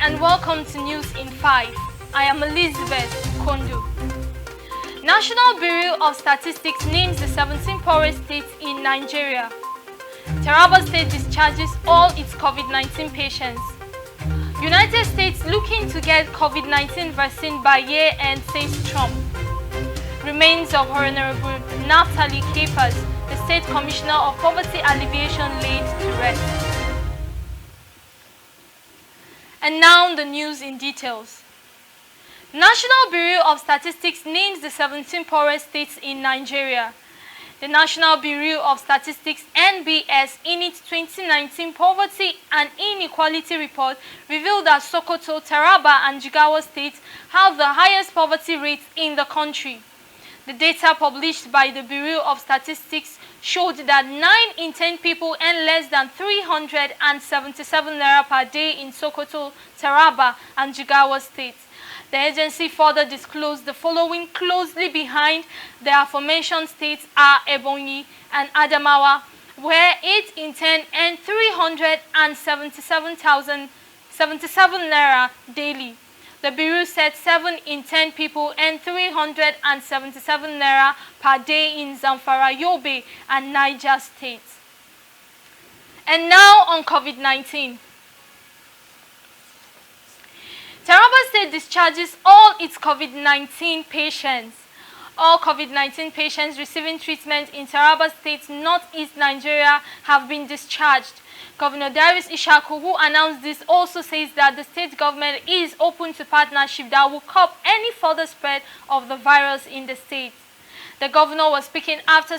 and welcome to News in 5. I am Elizabeth Kondo. National Bureau of Statistics names the 17 poorest states in Nigeria. Taraba State discharges all its COVID-19 patients. United States looking to get COVID-19 vaccine by year end, says Trump. Remains of Honorable Naftali Keepers, the State Commissioner of Poverty Alleviation, laid to rest. And now the news in details. National Bureau of Statistics names the 17 poorest states in Nigeria. The National Bureau of Statistics (NBS) in its 2019 Poverty and Inequality Report revealed that Sokoto, Taraba and Jigawa states have the highest poverty rates in the country. The data published by the Bureau of Statistics showed that 9 in 10 people earn less than 377 naira per day in Sokoto, Taraba and Jigawa states. The agency further disclosed the following: closely behind the aforementioned states are Ebonyi and Adamawa, where 8 in 10 earn 377 naira daily. The Bureau said 7 in 10 people earn 377 naira per day in Zamfara, Yobe and Niger states. And now on COVID-19. Taraba State discharges all its COVID-19 patients. All COVID-19 patients receiving treatment in Taraba State, northeast Nigeria, have been discharged. Governor Darius Ishaku, who announced this, also says that the state government is open to partnership that will curb any further spread of the virus in the state. The governor was speaking after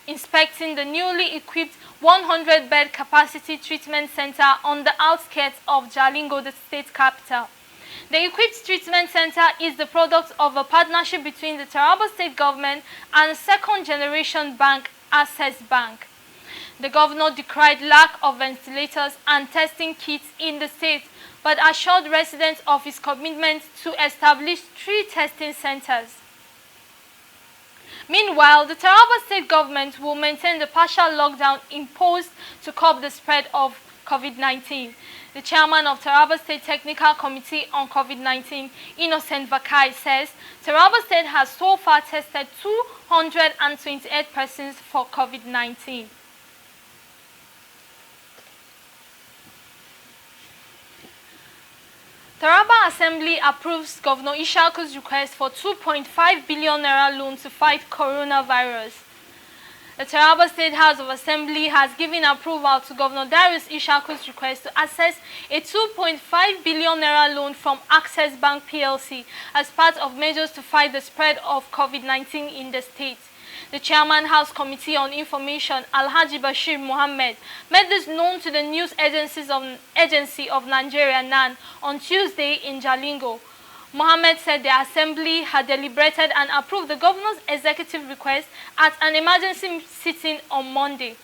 inspecting the newly equipped 100-bed capacity treatment center on the outskirts of Jalingo, the state capital. The equipped treatment center is the product of a partnership between the Taraba state government and second-generation bank, Access Bank. The governor decried lack of ventilators and testing kits in the state, but assured residents of his commitment to establish 3 testing centers. Meanwhile, the Taraba state government will maintain the partial lockdown imposed to curb the spread of COVID-19. The chairman of Taraba State Technical Committee on COVID-19, Innocent Vakai, says Taraba State has so far tested 228 persons for COVID-19. Taraba Assembly approves Governor Ishaku's request for 2.5 billion naira loan to fight coronavirus. The Taraba State House of Assembly has given approval to Governor Darius Ishaku's request to access a 2.5 billion naira loan from Access Bank PLC as part of measures to fight the spread of COVID-19 in the state. The Chairman House Committee on Information, Alhaji Bashir Mohammed, made this known to the News Agency of Nigeria, NAN, on Tuesday in Jalingo. Mohammed said the Assembly had deliberated and approved the Governor's executive request at an emergency sitting on Monday.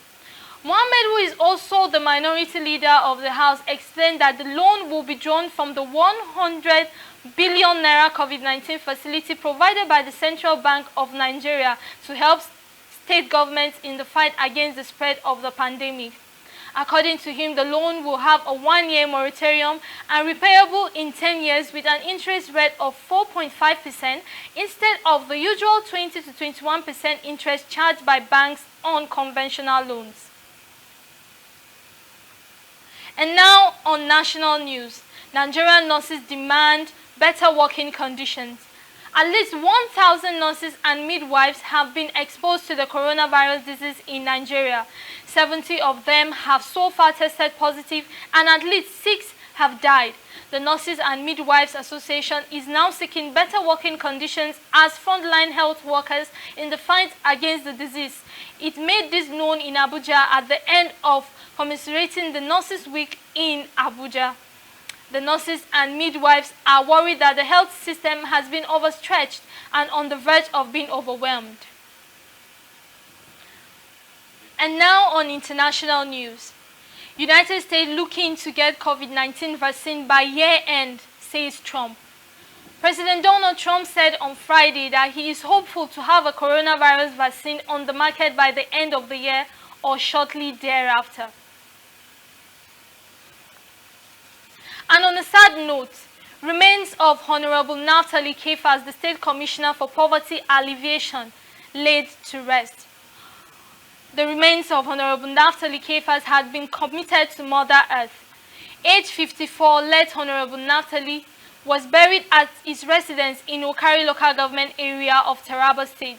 Mohammed, who is also the minority leader of the House, explained that the loan will be drawn from the 100 billion naira COVID-19 facility provided by the Central Bank of Nigeria to help state governments in the fight against the spread of the pandemic. According to him, the loan will have a 1-year moratorium and repayable in 10 years with an interest rate of 4.5% instead of the usual 20 to 21% interest charged by banks on conventional loans. And now on national news, Nigerian nurses demand better working conditions. At least 1,000 nurses and midwives have been exposed to the coronavirus disease in Nigeria. 70 of them have so far tested positive and at least 6 have died. The Nurses and Midwives Association is now seeking better working conditions as frontline health workers in the fight against the disease. It made this known in Abuja at the end of commiserating the Nurses Week in Abuja. The nurses and midwives are worried that the health system has been overstretched and on the verge of being overwhelmed. And now on international news. United States looking to get COVID-19 vaccine by year end, says Trump. President Donald Trump said on Friday that he is hopeful to have a coronavirus vaccine on the market by the end of the year or shortly thereafter. And on a sad note, remains of Honorable Naftali Kephas, the State Commissioner for Poverty Alleviation, laid to rest. The remains of Honorable Naftali Kephas had been committed to Mother Earth. Age 54, late Honorable Naftali was buried at his residence in Okari local government area of Taraba State.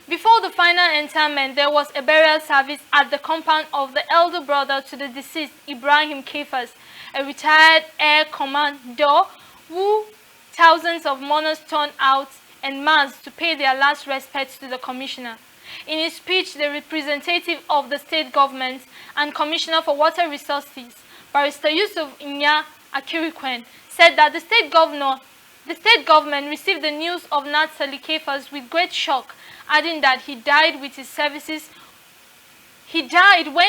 Before the final interment, there was a burial service at the compound of the elder brother to the deceased, Ibrahim Kephas, a retired air commodore who thousands of mourners turned out en masse to pay their last respects to the commissioner. In his speech, the representative of the state government and Commissioner for Water Resources, Barrister Yusuf Inya Akirikwen, said that the state government received the news of Naftali Kephas with great shock, adding that he died when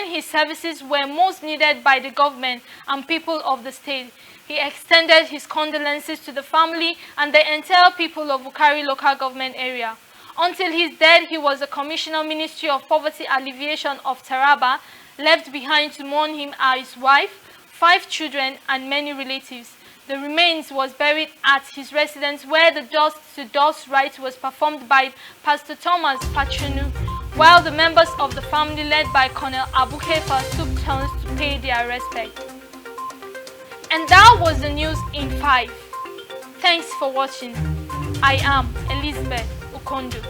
his services were most needed by the government and people of the state. He extended his condolences to the family and the entire people of Okari local government area. Until his death, he was the Commissioner Ministry of Poverty Alleviation of Taraba. Left behind to mourn him are his wife, 5 children, and many relatives. The remains was buried at his residence, where the dust-to-dust rite was performed by Pastor Thomas Patronu, while the members of the family, led by Colonel Abu Kefa, took turns to pay their respect. And that was the news in 5. Thanks for watching. I am Elizabeth Okondo.